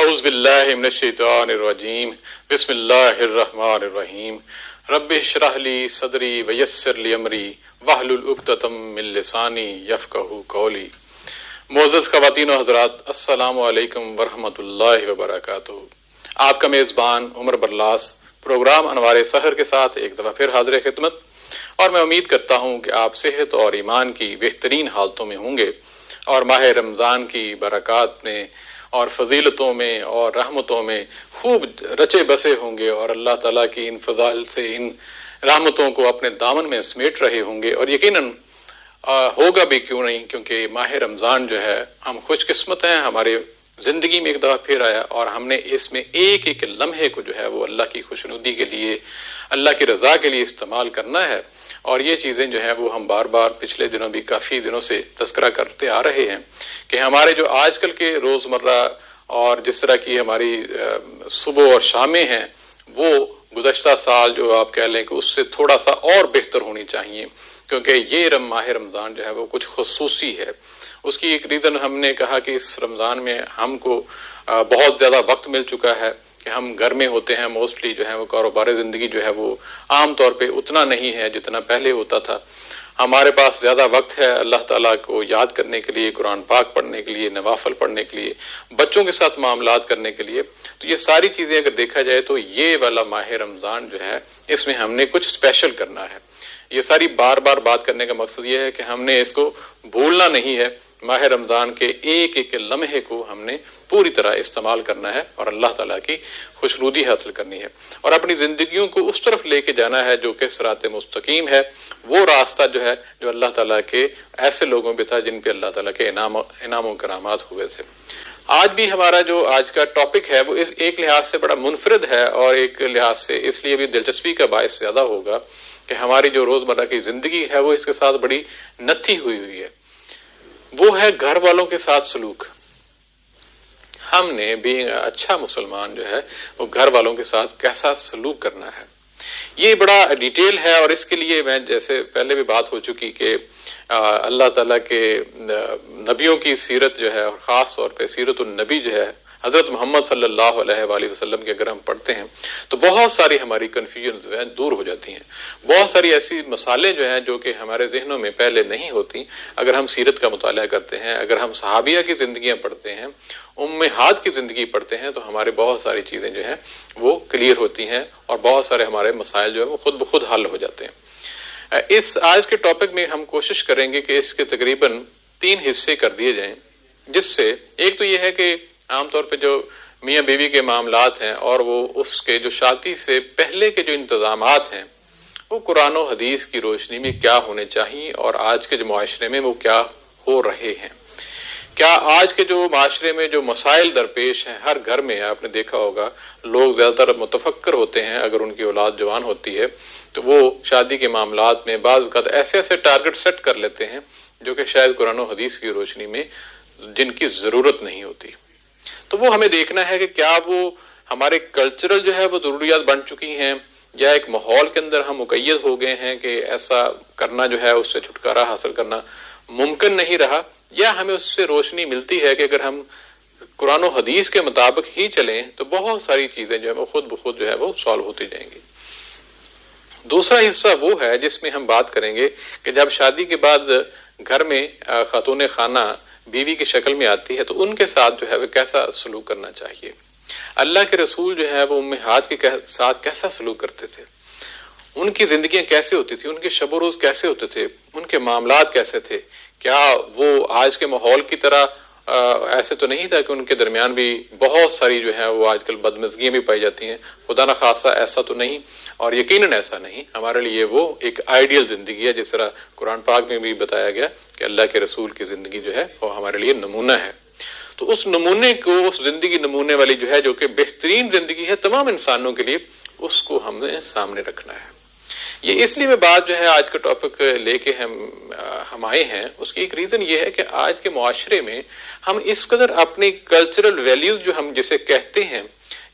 اعوذ باللہ من الشیطان الرجیم بسم اللہ الرحمن الرحیم رب اشرح لی صدری ویسر لی امری واحلل عقدۃ من لسانی یفقہوا قولی۔ معزز خواتین و حضرات، السلام علیکم ورحمۃ اللہ وبرکاتہ۔ آپ کا میزبان عمر برلاس پروگرام انوار سحر کے ساتھ ایک دفعہ پھر حاضر خدمت، اور میں امید کرتا ہوں کہ آپ صحت اور ایمان کی بہترین حالتوں میں ہوں گے اور ماہ رمضان کی برکات میں اور فضیلتوں میں اور رحمتوں میں خوب رچے بسے ہوں گے، اور اللہ تعالیٰ کی ان فضائل سے ان رحمتوں کو اپنے دامن میں سمیٹ رہے ہوں گے۔ اور یقیناً ہوگا بھی کیوں نہیں، کیونکہ ماہ رمضان جو ہے ہم خوش قسمت ہیں، ہمارے زندگی میں ایک دفعہ پھر آیا، اور ہم نے اس میں ایک ایک لمحے کو جو ہے وہ اللہ کی خوشنودی کے لیے، اللہ کی رضا کے لیے استعمال کرنا ہے۔ اور یہ چیزیں جو ہیں وہ ہم بار بار پچھلے دنوں بھی کافی دنوں سے تذکرہ کرتے آ رہے ہیں کہ ہمارے جو آج کل کے روزمرہ اور جس طرح کی ہماری صبح اور شامیں ہیں، وہ گزشتہ سال جو آپ کہہ لیں کہ اس سے تھوڑا سا اور بہتر ہونی چاہیے، کیونکہ یہ ماہ رمضان جو ہے وہ کچھ خصوصی ہے۔ اس کی ایک ریزن ہم نے کہا کہ اس رمضان میں ہم کو بہت زیادہ وقت مل چکا ہے کہ ہم گھر میں ہوتے ہیں، موسٹلی جو ہے وہ کاروبار زندگی جو ہے وہ عام طور پہ اتنا نہیں ہے جتنا پہلے ہوتا تھا۔ ہمارے پاس زیادہ وقت ہے اللہ تعالیٰ کو یاد کرنے کے لیے، قرآن پاک پڑھنے کے لیے، نوافل پڑھنے کے لیے، بچوں کے ساتھ معاملات کرنے کے لیے۔ تو یہ ساری چیزیں اگر دیکھا جائے تو یہ والا ماہ رمضان جو ہے اس میں ہم نے کچھ اسپیشل کرنا ہے۔ یہ ساری بار بار بات کرنے کا مقصد یہ ہے کہ ہم نے اس کو بھولنا نہیں ہے، ماہ رمضان کے ایک ایک لمحے کو ہم نے پوری طرح استعمال کرنا ہے اور اللہ تعالیٰ کی خوشنودی حاصل کرنی ہے، اور اپنی زندگیوں کو اس طرف لے کے جانا ہے جو کہ صراط مستقیم ہے، وہ راستہ جو ہے جو اللہ تعالیٰ کے ایسے لوگوں پہ تھا جن پہ اللہ تعالیٰ کے انعام و کرامات ہوئے تھے۔ آج بھی ہمارا جو آج کا ٹاپک ہے وہ اس ایک لحاظ سے بڑا منفرد ہے، اور ایک لحاظ سے اس لیے بھی دلچسپی کا باعث زیادہ ہوگا کہ ہماری جو روزمرہ کی زندگی ہے وہ اس کے ساتھ بڑی نتھی ہوئی ہے۔ وہ ہے گھر والوں کے ساتھ سلوک۔ ہم نے بھی اچھا مسلمان جو ہے وہ گھر والوں کے ساتھ کیسا سلوک کرنا ہے، یہ بڑا ڈیٹیل ہے، اور اس کے لیے میں جیسے پہلے بھی بات ہو چکی کہ اللہ تعالیٰ کے نبیوں کی سیرت جو ہے، اور خاص طور پہ سیرت النبی جو ہے حضرت محمد صلی اللہ علیہ وآلہ وسلم کے اگر ہم پڑھتے ہیں تو بہت ساری ہماری کنفیوژن جو ہے دور ہو جاتی ہیں، بہت ساری ایسی مسائلیں جو ہیں جو کہ ہمارے ذہنوں میں پہلے نہیں ہوتی اگر ہم سیرت کا مطالعہ کرتے ہیں، اگر ہم صحابیہ کی زندگیاں پڑھتے ہیں، امہات کی زندگی پڑھتے ہیں، تو ہمارے بہت ساری چیزیں جو ہیں وہ کلیئر ہوتی ہیں، اور بہت سارے ہمارے مسائل جو ہیں وہ خود بخود حل ہو جاتے ہیں۔ اس آج کے ٹاپک میں ہم کوشش کریں گے کہ اس کے تقریباً 3 حصے کر دیے جائیں، جس سے ایک تو یہ ہے کہ عام طور پہ جو میاں بیوی کے معاملات ہیں اور وہ اس کے جو شادی سے پہلے کے جو انتظامات ہیں وہ قرآن و حدیث کی روشنی میں کیا ہونے چاہیے، اور آج کے جو معاشرے میں وہ کیا ہو رہے ہیں۔ کیا آج کے جو معاشرے میں جو مسائل درپیش ہیں، ہر گھر میں آپ نے دیکھا ہوگا لوگ زیادہ تر متفکر ہوتے ہیں، اگر ان کی اولاد جوان ہوتی ہے تو وہ شادی کے معاملات میں بعض اوقات ایسے ٹارگٹ سیٹ کر لیتے ہیں جو کہ شاید قرآن و حدیث کی روشنی میں جن کی ضرورت نہیں ہوتی۔ تو وہ ہمیں دیکھنا ہے کہ کیا وہ ہمارے کلچرل جو ہے وہ ضروریات بن چکی ہیں، یا ایک ماحول کے اندر ہم مقید ہو گئے ہیں کہ ایسا کرنا جو ہے اس سے چھٹکارا حاصل کرنا ممکن نہیں رہا، یا ہمیں اس سے روشنی ملتی ہے کہ اگر ہم قرآن و حدیث کے مطابق ہی چلیں تو بہت ساری چیزیں جو ہے وہ خود بخود جو ہے وہ سالو ہوتی جائیں گی۔ دوسرا حصہ وہ ہے جس میں ہم بات کریں گے کہ جب شادی کے بعد گھر میں خاتون خانہ بیوی کی شکل میں آتی ہے تو ان کے ساتھ جو ہے وہ کیسا سلوک کرنا چاہیے۔ اللہ کے رسول جو ہے وہ امہات کے ساتھ کیسا سلوک کرتے تھے، ان کی زندگیاں کیسے ہوتی تھی، ان کے شب و روز کیسے ہوتے تھے، ان کے معاملات کیسے تھے، کیا وہ آج کے ماحول کی طرح ایسے تو نہیں تھا کہ ان کے درمیان بھی بہت ساری جو ہے وہ آج کل بدمزگیاں بھی پائی جاتی ہیں، خدا نہ خاصہ ایسا تو نہیں، اور یقیناً ایسا نہیں۔ ہمارے لیے وہ ایک آئیڈیل زندگی ہے، جس طرح قرآن پاک میں بھی بتایا گیا کہ اللہ کے رسول کی زندگی جو ہے وہ ہمارے لیے نمونہ ہے۔ تو اس نمونے کو، اس زندگی نمونے والی جو ہے جو کہ بہترین زندگی ہے تمام انسانوں کے لیے، اس کو ہم نے سامنے رکھنا ہے۔ یہ اس لیے میں بات جو ہے آج کا ٹاپک لے کے ہم آئے ہیں، اس کی ایک ریزن یہ ہے کہ آج کے معاشرے میں ہم اس قدر اپنی کلچرل ویلیوز جو ہم جسے کہتے ہیں،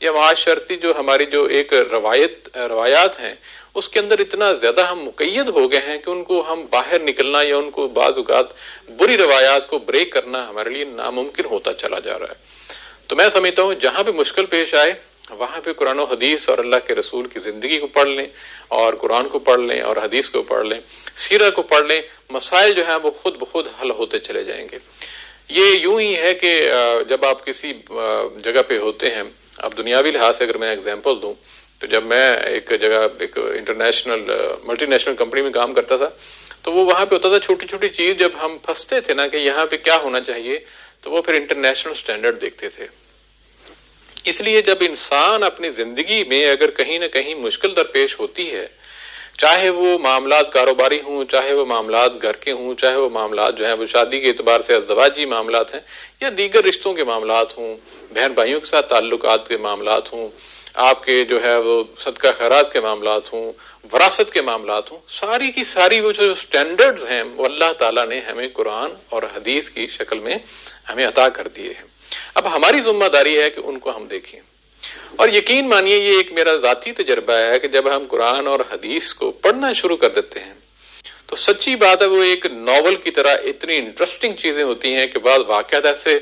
یا معاشرتی جو ہماری جو ایک روایات ہیں، اس کے اندر اتنا زیادہ ہم مقید ہو گئے ہیں کہ ان کو ہم باہر نکلنا یا ان کو بعض اوقات بری روایات کو بریک کرنا ہمارے لیے ناممکن ہوتا چلا جا رہا ہے۔ تو میں سمجھتا ہوں جہاں بھی مشکل پیش آئے وہاں پہ قرآن و حدیث اور اللہ کے رسول کی زندگی کو پڑھ لیں، اور قرآن کو پڑھ لیں، اور حدیث کو پڑھ لیں، سیرہ کو پڑھ لیں، مسائل جو ہیں وہ خود بخود حل ہوتے چلے جائیں گے۔ یہ یوں ہی ہے کہ جب آپ کسی جگہ پہ ہوتے ہیں، اب دنیاوی لحاظ سے اگر میں اگزامپل دوں تو جب میں ایک جگہ ایک انٹرنیشنل ملٹی نیشنل کمپنی میں کام کرتا تھا تو وہ وہاں پہ ہوتا تھا چھوٹی چھوٹی چیز جب ہم پھنستے تھے نا کہ یہاں پہ کیا ہونا چاہیے تو وہ پھر انٹرنیشنل سٹینڈرڈ دیکھتے تھے۔ اس لیے جب انسان اپنی زندگی میں اگر کہیں نہ کہیں مشکل درپیش ہوتی ہے، چاہے وہ معاملات کاروباری ہوں، چاہے وہ معاملات گھر کے ہوں، چاہے وہ معاملات جو ہیں وہ شادی کے اعتبار سے ازدواجی معاملات ہیں یا دیگر رشتوں کے معاملات ہوں، بہن بھائیوں کے ساتھ تعلقات کے معاملات ہوں، آپ کے جو ہے وہ صدقہ خیرات کے معاملات ہوں، وراثت کے معاملات ہوں، ساری کی ساری وہ جو سٹینڈرڈز ہیں وہ اللہ تعالیٰ نے ہمیں قرآن اور حدیث کی شکل میں ہمیں عطا کر دیے ہیں۔ اب ہماری ذمہ داری ہے کہ ان کو ہم دیکھیں، اور یقین مانیے یہ ایک میرا ذاتی تجربہ ہے کہ جب ہم قرآن اور حدیث کو پڑھنا شروع کر دیتے ہیں تو سچی بات ہے وہ ایک ناول کی طرح اتنی انٹرسٹنگ چیزیں ہوتی ہیں کہ بعض واقعات ایسے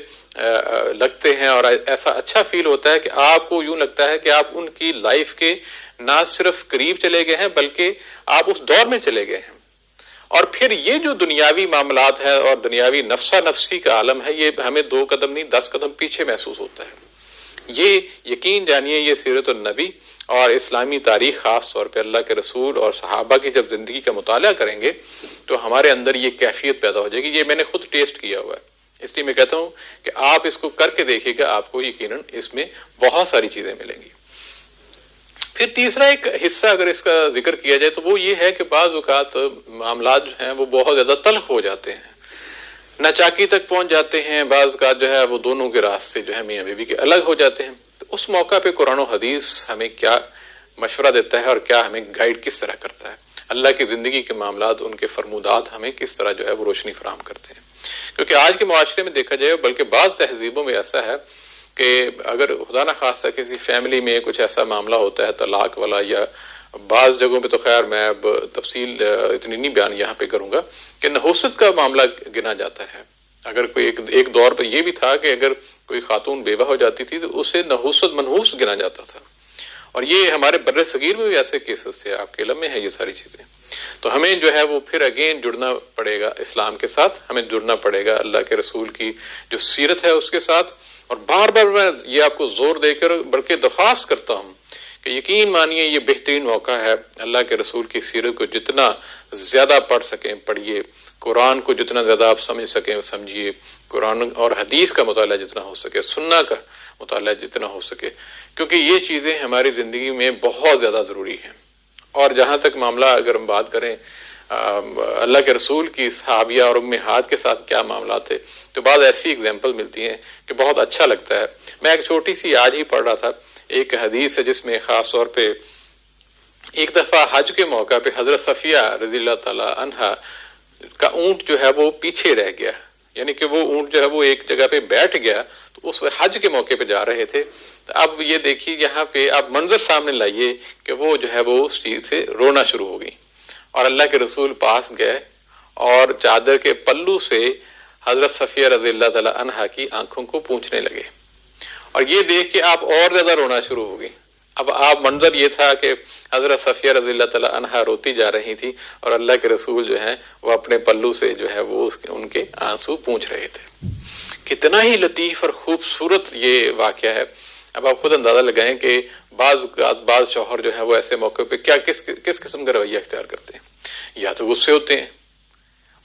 لگتے ہیں اور ایسا اچھا فیل ہوتا ہے کہ آپ کو یوں لگتا ہے کہ آپ ان کی لائف کے نہ صرف قریب چلے گئے ہیں بلکہ آپ اس دور میں چلے گئے ہیں۔ اور پھر یہ جو دنیاوی معاملات ہے اور دنیاوی نفسا نفسی کا عالم ہے یہ ہمیں 2 قدم نہیں 10 قدم پیچھے محسوس ہوتا ہے۔ یہ یقین جانیے یہ سیرت النبی اور اسلامی تاریخ خاص طور پہ اللہ کے رسول اور صحابہ کی جب زندگی کا مطالعہ کریں گے تو ہمارے اندر یہ کیفیت پیدا ہو جائے گی۔ یہ میں نے خود ٹیسٹ کیا ہوا ہے، اس لیے میں کہتا ہوں کہ آپ اس کو کر کے دیکھیے گا، آپ کو یقیناً اس میں بہت ساری چیزیں ملیں گی۔ پھر تیسرا ایک حصہ اگر اس کا ذکر کیا جائے تو وہ یہ ہے کہ بعض اوقات معاملات جو ہیں وہ بہت زیادہ تلخ ہو جاتے ہیں، ناچاکی تک پہنچ جاتے ہیں، بعض اوقات جو ہے وہ دونوں کے راستے جو ہے میاں بیوی کے الگ ہو جاتے ہیں۔ تو اس موقع پہ قرآن و حدیث ہمیں کیا مشورہ دیتا ہے اور کیا ہمیں گائیڈ کس طرح کرتا ہے، اللہ کی زندگی کے معاملات ان کے فرمودات ہمیں کس طرح جو ہے وہ روشنی فراہم کرتے ہیں۔ کیونکہ آج کے معاشرے میں دیکھا جائے بلکہ بعض تہذیبوں میں ایسا ہے کہ اگر خدا نہ خواستہ کسی فیملی میں کچھ ایسا معاملہ ہوتا ہے طلاق والا، یا بعض جگہوں پہ تو خیر میں اب تفصیل اتنی نہیں بیان یہاں پہ کروں گا کہ نحوست کا معاملہ گنا جاتا ہے۔ اگر کوئی ایک دور پہ یہ بھی تھا کہ اگر کوئی خاتون بیوہ ہو جاتی تھی تو اسے نحوست منحوس گنا جاتا تھا، اور یہ ہمارے بر صغیر میں بھی ایسے کیسز سے آپ کے علم میں ہے یہ ساری چیزیں۔ تو ہمیں جو ہے وہ پھر اگین جڑنا پڑے گا اسلام کے ساتھ، ہمیں جڑنا پڑے گا اللہ کے رسول کی جو سیرت ہے اس کے ساتھ، اور بار بار میں یہ آپ کو زور دے کر بلکہ درخواست کرتا ہوں کہ یقین مانیے یہ بہترین موقع ہے، اللہ کے رسول کی سیرت کو جتنا زیادہ پڑھ سکیں پڑھیے، قرآن کو جتنا زیادہ آپ سمجھ سکیں سمجھیے، قرآن اور حدیث کا مطالعہ جتنا ہو سکے، سننا کا مطالعہ جتنا ہو سکے، کیونکہ یہ چیزیں ہماری زندگی میں بہت زیادہ ضروری ہیں۔ اور جہاں تک معاملہ اگر ہم بات کریں اللہ کے رسول کی صحابیہ اور امہات کے ساتھ کیا معاملات تھے تو بعض ایسی اگزامپل ملتی ہیں کہ بہت اچھا لگتا ہے۔ میں ایک چھوٹی سی آج ہی پڑھ رہا تھا ایک حدیث ہے جس میں خاص طور پہ ایک دفعہ حج کے موقع پہ حضرت صفیہ رضی اللہ تعالی عنہا کا اونٹ جو ہے وہ پیچھے رہ گیا، یعنی کہ وہ اونٹ جو ہے وہ ایک جگہ پہ بیٹھ گیا، تو اس حج کے موقع پہ جا رہے تھے۔ تو اب یہ دیکھیے یہاں پہ آپ منظر سامنے لائیے کہ وہ جو ہے وہ اس چیز سے رونا شروع ہو گئی، اور اللہ کے رسول پاس گئے اور چادر کے پلو سے حضرت صفیہ رضی اللہ تعالی عنہا کی آنکھوں کو پونچھنے لگے، اور یہ دیکھ کے آپ اور زیادہ رونا شروع ہو گئی۔ اب آپ منظر یہ تھا کہ حضرت صفیہ رضی اللہ تعالی عنہا روتی جا رہی تھی اور اللہ کے رسول جو ہیں وہ اپنے پلو سے جو ہے وہ ان کے آنسو پونچھ رہے تھے۔ کتنا ہی لطیف اور خوبصورت یہ واقعہ ہے۔ اب آپ خود اندازہ لگائیں کہ بعض شوہر جو ہے وہ ایسے موقع پہ کیا کس قسم کا رویہ اختیار کرتے ہیں، یا تو غصے ہوتے ہیں،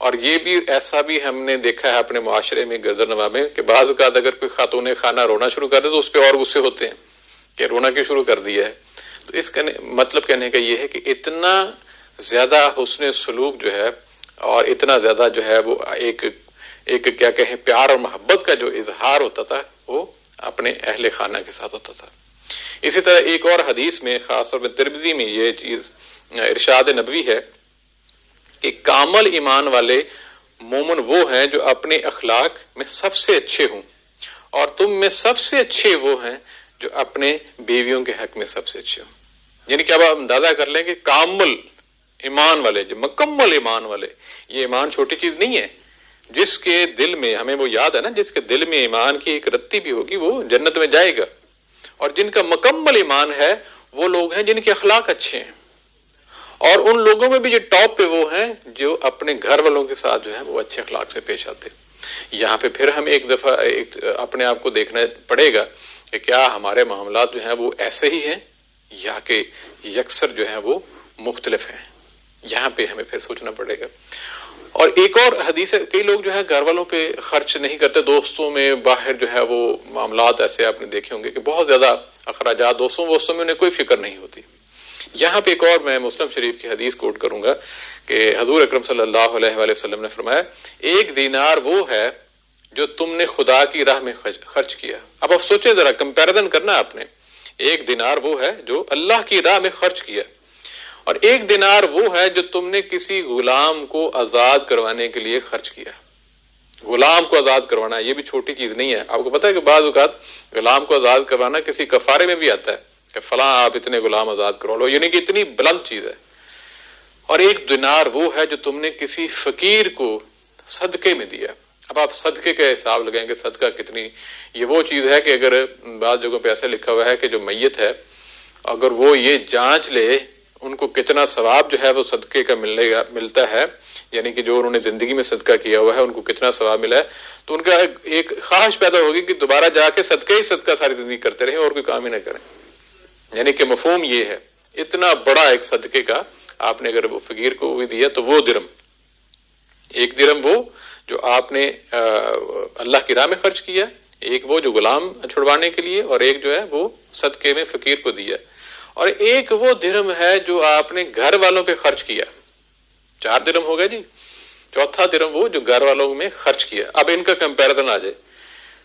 اور یہ بھی ایسا بھی ہم نے دیکھا ہے اپنے معاشرے میں گردنواں میں کہ بعض اوقات اگر کوئی خاتون خانہ رونا شروع کر دے تو اس پہ اور غصے ہوتے ہیں کہ رونا کیوں شروع کر دیا ہے۔ تو اس کا مطلب کہنے کا یہ ہے کہ اتنا زیادہ حسن سلوک جو ہے اور اتنا زیادہ جو ہے وہ ایک کیا کہیں پیار اور محبت کا جو اظہار ہوتا تھا وہ اپنے اہل خانہ کے ساتھ ہوتا تھا۔ اسی طرح ایک اور حدیث میں خاص طور پہ ترمذی میں یہ چیز ارشاد نبوی ہے کہ کامل ایمان والے مومن وہ ہیں جو اپنے اخلاق میں سب سے اچھے ہوں، اور تم میں سب سے اچھے وہ ہیں جو اپنے بیویوں کے حق میں سب سے اچھے ہوں۔ یعنی کہ اب آپ اندازہ کر لیں کہ کامل ایمان والے، جو مکمل ایمان والے، یہ ایمان چھوٹی چیز نہیں ہے، جس کے دل میں، ہمیں وہ یاد ہے نا، جس کے دل میں ایمان کی ایک رتی بھی ہوگی وہ جنت میں جائے گا. اور جن کا مکمل ایمان ہے وہ لوگ ہیں جن کے اخلاق اچھے ہیں. اور ان لوگوں میں بھی جو ٹاپ پہ وہ ہیں جو اپنے گھر والوں کے ساتھ جو ہے وہ اچھے اخلاق سے پیش آتے. یہاں پہ پھر ہمیں ایک دفعہ اپنے آپ کو دیکھنا پڑے گا کہ کیا ہمارے معاملات جو ہیں وہ ایسے ہی ہیں یا کہ یکسر جو ہیں وہ مختلف ہیں. یہاں پہ ہمیں پھر سوچنا پڑے گا. اور ایک اور حدیث ہے، کئی لوگ جو ہے گھر والوں پہ خرچ نہیں کرتے، دوستوں میں باہر جو ہے وہ معاملات ایسے آپ نے دیکھے ہوں گے کہ بہت زیادہ اخراجات دوستوں میں انہیں کوئی فکر نہیں ہوتی. یہاں پہ ایک اور میں مسلم شریف کی حدیث کوٹ کروں گا کہ حضور اکرم صلی اللہ علیہ وآلہ وسلم نے فرمایا، 1 دینار وہ ہے جو تم نے خدا کی راہ میں خرچ کیا. اب آپ سوچیں ذرا، کمپیریزن کرنا آپ نے. 1 دینار وہ ہے جو اللہ کی راہ میں خرچ کیا، اور 1 دینار وہ ہے جو تم نے کسی غلام کو آزاد کروانے کے لیے خرچ کیا. غلام کو آزاد کروانا یہ بھی چھوٹی چیز نہیں ہے. آپ کو پتا ہے کہ بعض اوقات غلام کو آزاد کروانا کسی کفارے میں بھی آتا ہے کہ فلاں آپ اتنے غلام آزاد کروا لو، یعنی کہ اتنی بلند چیز ہے. اور 1 دینار وہ ہے جو تم نے کسی فقیر کو صدقے میں دیا. اب آپ صدقے کا حساب لگائیں گے صدقہ کتنی، یہ وہ چیز ہے کہ اگر بعض جگہوں پہ ایسا لکھا ہوا ہے کہ جو میت ہے اگر وہ یہ جانچ لے ان کو کتنا ثواب جو ہے وہ صدقے کا ملتا ہے، یعنی کہ جو انہوں نے زندگی میں صدقہ کیا ہوا ہے ان کو کتنا ثواب ملا ہے، تو ان کا ایک خواہش پیدا ہوگی کہ دوبارہ جا کے صدقہ ہی صدقہ ساری زندگی کرتے رہیں اور کوئی کام ہی نہ کریں. یعنی کہ مفہوم یہ ہے، اتنا بڑا ایک صدقے کا آپ نے اگر وہ فقیر کو بھی دیا تو وہ درم، 1 درم وہ جو آپ نے اللہ کی راہ میں خرچ کیا، ایک وہ جو غلام چھڑوانے کے لیے، اور ایک جو ہے وہ صدقے میں فقیر کو دیا، اور ایک وہ درم ہے جو آپ نے گھر والوں پہ خرچ کیا. 4 درم ہو گئے جی. چوتھا درم وہ جو گھر والوں میں خرچ کیا. اب ان کا کمپیریزن آ جائے.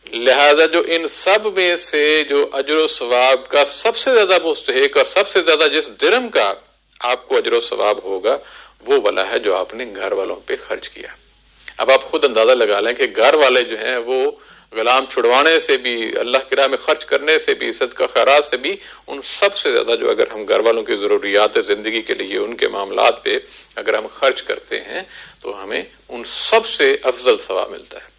لہذا جو ان سب میں سے جو اجر و ثواب کا سب سے زیادہ مستحق اور سب سے زیادہ جس درم کا آپ کو اجر و ثواب ہوگا وہ والا ہے جو آپ نے گھر والوں پہ خرچ کیا. اب آپ خود اندازہ لگا لیں کہ گھر والے جو ہیں وہ غلام چھڑوانے سے بھی، اللہ کی راہ میں خرچ کرنے سے بھی، صدقہ خیرات سے بھی، ان سب سے زیادہ جو اگر ہم گھر والوں کی ضروریات زندگی کے لیے ان کے معاملات پہ اگر ہم خرچ کرتے ہیں تو ہمیں ان سب سے افضل ثواب ملتا ہے.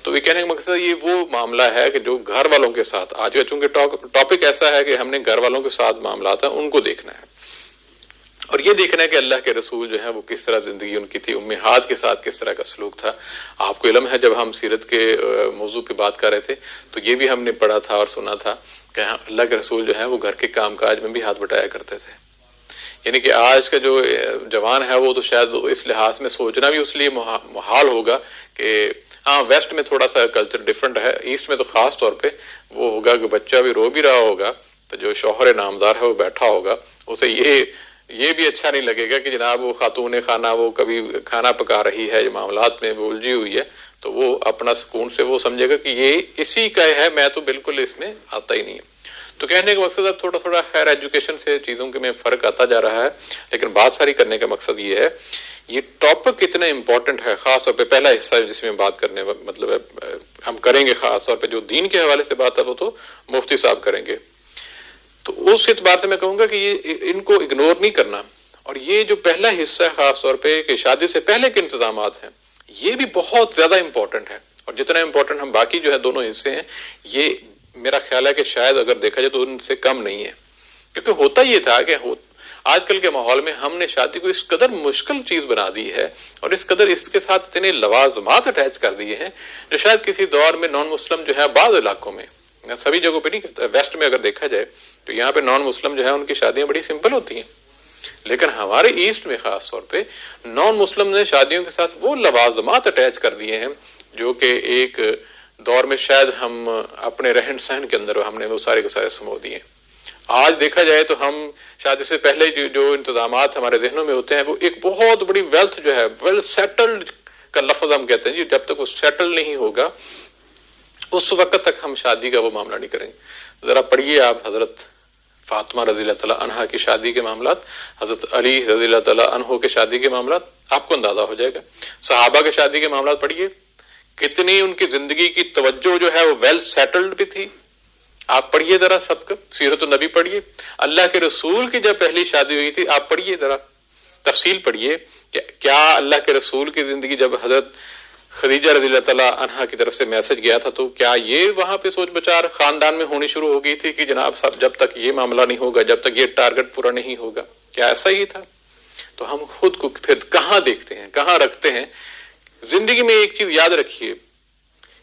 تو یہ کہنے کا مقصد یہ وہ معاملہ ہے کہ جو گھر والوں کے ساتھ، آج کا چونکہ ٹاپک ایسا ہے کہ ہم نے گھر والوں کے ساتھ معاملات ہیں ان کو دیکھنا ہے، اور یہ دیکھنا ہے کہ اللہ کے رسول جو ہے وہ کس طرح زندگی ان کی تھی، امہات کے ساتھ کس طرح کا سلوک تھا. آپ کو علم ہے جب ہم سیرت کے موضوع پہ بات کر رہے تھے تو یہ بھی ہم نے پڑھا تھا اور سنا تھا کہ اللہ کے رسول جو ہے وہ گھر کے کام کاج میں بھی ہاتھ بٹایا کرتے تھے. یعنی کہ آج کا جو جوان ہے وہ تو شاید اس لحاظ میں سوچنا بھی اس لیے محال ہوگا کہ ہاں ویسٹ میں تھوڑا سا کلچر ڈیفرنٹ ہے، ایسٹ میں تو خاص طور پہ وہ ہوگا کہ بچہ بھی رو بھی رہا ہوگا تو جو شوہر نامدار ہے وہ بیٹھا ہوگا، اسے یہ بھی اچھا نہیں لگے گا کہ جناب وہ خاتون خانہ وہ کبھی کھانا پکا رہی ہے، معاملات میں وہ الجھی ہوئی ہے، تو وہ اپنا سکون سے وہ سمجھے گا کہ یہ اسی کا ہے، میں تو بالکل اس میں آتا ہی نہیں ہے. تو کہنے کا مقصد اب تھوڑا تھوڑا خیر ایجوکیشن سے چیزوں کے میں فرق آتا جا رہا ہے، لیکن بات ساری کرنے کا مقصد یہ ہے یہ ٹاپک کتنا امپورٹنٹ ہے. خاص طور پہ پہلا حصہ جس میں بات کرنے مطلب ہے ہم کریں گے، خاص طور پہ جو دین کے حوالے سے بات ہے وہ تو مفتی صاحب کریں گے. تو اس اعتبار سے میں کہوں گا کہ یہ ان کو اگنور نہیں کرنا. اور یہ جو پہلا حصہ ہے خاص طور پہ کہ شادی سے پہلے کے انتظامات ہیں، یہ بھی بہت زیادہ امپورٹنٹ ہے. اور جتنا امپورٹنٹ ہم باقی جو ہے دونوں حصے ہیں، یہ میرا خیال ہے کہ شاید اگر دیکھا جائے تو ان سے کم نہیں ہے. کیونکہ ہوتا یہ تھا کہ آج کل کے ماحول میں ہم نے شادی کو اس قدر مشکل چیز بنا دی ہے اور اس قدر اس کے ساتھ اتنے لوازمات اٹیچ کر دیے ہیں جو شاید کسی دور میں نان مسلم جو ہے بعض علاقوں میں، سبھی جگہوں پہ نہیں کہتا، ویسٹ میں اگر دیکھا جائے تو یہاں پہ نان مسلم جو ہے ان کی شادیاں بڑی سمپل ہوتی ہیں، لیکن ہمارے ایسٹ میں خاص طور پہ نان مسلم نے شادیوں کے ساتھ وہ لوازمات اٹیچ کر دیے ہیں جو کہ ایک دور میں شاید ہم اپنے رہن سہن کے اندر ہم نے وہ سارے کے سارے سمو دیے. آج دیکھا جائے تو ہم شادی سے پہلے جو انتظامات ہمارے ذہنوں میں ہوتے ہیں وہ ایک بہت بڑی ویلتھ جو ہے، ویل سیٹلڈ کا لفظ ہم کہتے ہیں جی، جب تک وہ سیٹل نہیں ہوگا اس وقت تک ہم شادی کا وہ معاملہ نہیں کریں گے. ذرا پڑھیے آپ حضرت فاطمہ رضی اللہ تعالیٰ عنہا کی شادی کے معاملات، حضرت علی رضی اللہ تعالیٰ عنہ کے شادی کے معاملات، آپ کو اندازہ ہو جائے گا. صحابہ کے شادی کے معاملات پڑھیے، کتنی ان کی زندگی کی توجہ جو ہے وہ ویل سیٹلڈ بھی تھی. آپ پڑھیے ذرا سب کا سیرت النبی پڑھیے، اللہ کے رسول کی جب پہلی شادی ہوئی تھی آپ پڑھیے ذرا تفصیل پڑھیے کہ کیا اللہ کے رسول کی زندگی جب حضرت خدیجہ رضی اللہ تعالیٰ عنہا کی طرف سے میسج گیا تھا، تو کیا یہ وہاں پہ سوچ بچار خاندان میں ہونی شروع ہو گئی تھی کہ جناب صاحب جب تک یہ معاملہ نہیں ہوگا، جب تک یہ ٹارگٹ پورا نہیں ہوگا؟ کیا ایسا ہی تھا؟ تو ہم خود کو پھر کہاں دیکھتے ہیں، کہاں رکھتے ہیں؟ زندگی میں ایک چیز یاد رکھیے،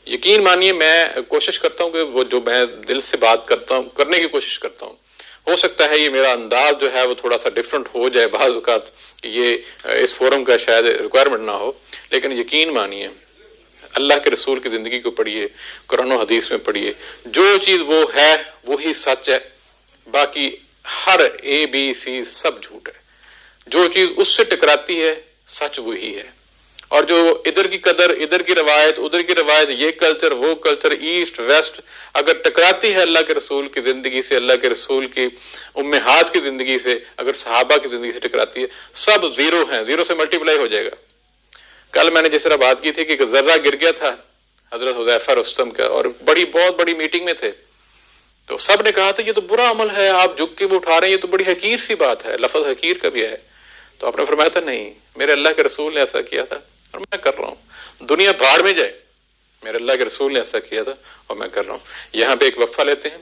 یقین مانیے میں کوشش کرتا ہوں کہ وہ جو میں دل سے بات کرتا ہوں کرنے کی کوشش کرتا ہوں، ہو سکتا ہے یہ میرا انداز جو ہے وہ تھوڑا سا ڈیفرنٹ ہو جائے بعض اوقات، یہ اس فورم کا شاید ریکوائرمنٹ نہ ہو، لیکن یقین مانیے اللہ کے رسول کی زندگی کو پڑھیے، قرآن و حدیث میں پڑھیے، جو چیز وہ ہے وہی سچ ہے، باقی ہر ABC سب جھوٹ ہے۔ جو چیز اس سے ٹکراتی ہے سچ وہی ہے، اور جو ادھر کی قدر، ادھر کی روایت، ادھر کی روایت، یہ کلچر، وہ کلچر، ایسٹ ویسٹ اگر ٹکراتی ہے اللہ کے رسول کی زندگی سے، اللہ کے رسول کی امہات کی زندگی سے، اگر صحابہ کی زندگی سے ٹکراتی ہے، سب زیرو ہیں، زیرو سے ملٹیپلائی ہو جائے گا۔ کل میں نے جس طرح بات کی تھی کہ ذرہ گر گیا تھا حضرت حذیفہ رستم کا، اور بہت بڑی میٹنگ میں تھے، تو سب نے کہا تھا یہ تو برا عمل ہے، آپ جھک کے وہ اٹھا رہے ہیں، یہ تو بڑی حقیر سی بات ہے، لفظ حقیر کا بھی ہے۔ تو آپ نے فرمایا تھا نہیں، میرے اللہ کے رسول نے ایسا کیا تھا اور میں کر رہا ہوں، دنیا بھاڑ میں جائے، میرے اللہ کے رسول نے ایسا کیا تھا اور میں کر رہا ہوں۔ یہاں پہ ایک وقفہ لیتے ہیں۔